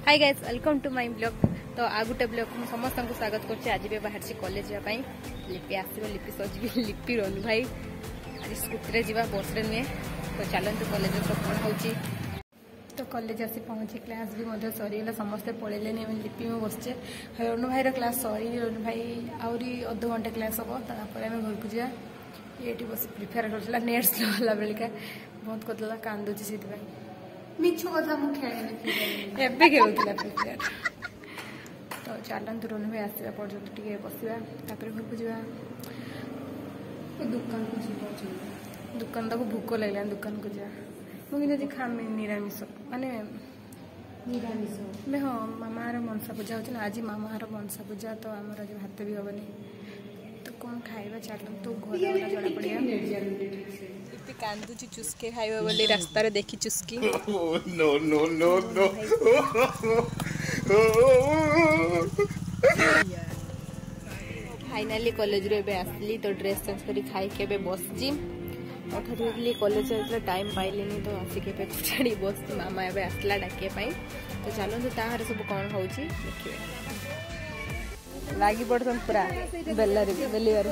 Hi guys welcome to my blog. तो आ गोटे ब्लॉग को समस्त को स्वागत करछी। आज भी बाहर कॉलेज जापाई लिपि आसीबो, लिपि सजबी, लिपि रोनु भाई आज स्कूटी जीवा बस रे नुहे। तो चलते कॉलेज कौन होची। तो कॉलेज आसी पहुंची, क्लास भी मध्य सरीगला, समस्ते पढ़ेले लिपि में बसचे। रोनु भाई क्लास सरी, रोनु भाई आहरी अध घंटे क्लास हम तापर आम घर को जा। ये बस प्रिपेयर कर नेट स्लो होला बेलिका बहुत कतला कांदुची से मिछ कथा मुझे खेलुला प्रिपेयर। तो चलते रोनु भाई आसवा पर्यटन टे बसवा घर को जा। दुकान तक भोक लगे दुकान को जा। मुझे खामी निरामिष माने निरामिष हाँ मामा मनसा पूजा हो आज मामा मनसा पूजा। तो आम आज भात भी हेनी। तो कौन खाइबा चल तो घर जना पड़ा कांदुची चुस्के खाइबा बोली रास्ता रे देखी चुस्की। No no no no finally college रे आसली। तो ड्रेस चेंज करी खाई के बसची। अठारी कॉलेज टाइम पाइलिनी तो आसिक छाड़ी बस मामा ए आसला डाके। तो चलते ताहर सब कौन हो देखिए। लगी पड़न पूरा बेलारे बेलिबारे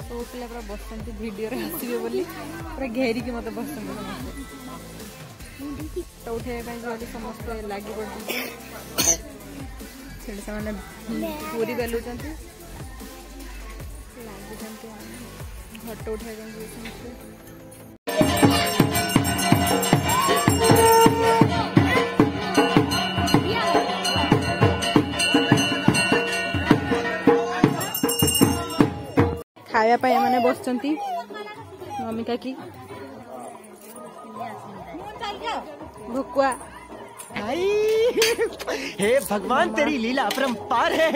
तो पिला पूरा बसते भिडियो आसवे बोली पूरा घेरिकी मत बस तो उठाई समस्ते लगी पड़ते पूरी बेलुंट घट उठाई समस्ते। खायापा एमाने बसचंती मम्मी काकी भुकुआ। हे भगवान तेरी लीला अपरंपार है।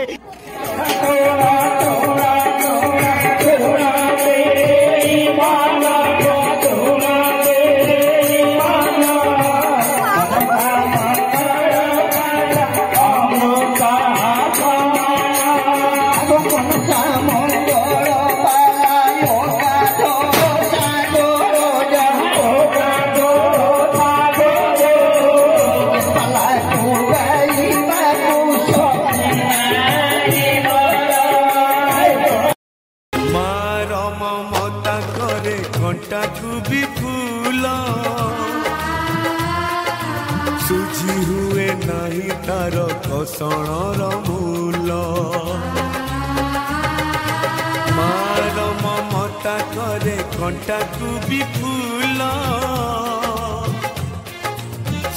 घंटा को भी फूल सुझी हुए नहीं तार घसण मूल। मार ममता करे घंटा को भी फूल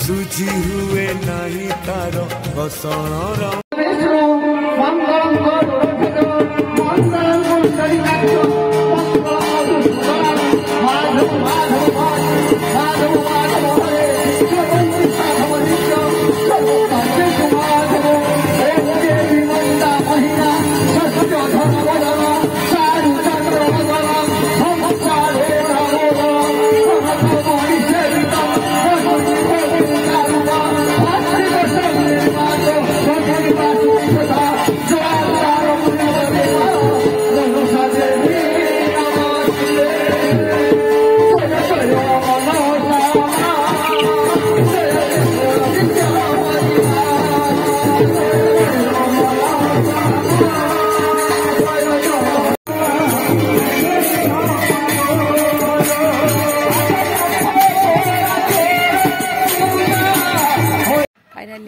सुझी हुए नहीं तार घसण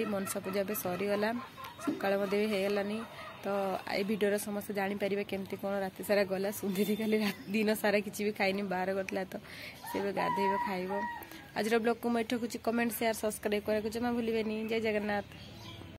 मनसा पूजा भी सरीगला सका भी होगलानी। तो ये भिडियो समस्त जापर केमती कौन रात सारा गला सुंदरी खाली दिन सारा किसी भी खाइनी बाहर करता। तो सी गाधेब खाइब। आज ब्लॉग को मुझे कमेंट शेयर सब्सक्राइब करने को जमा भूलें। जय जगन्नाथ।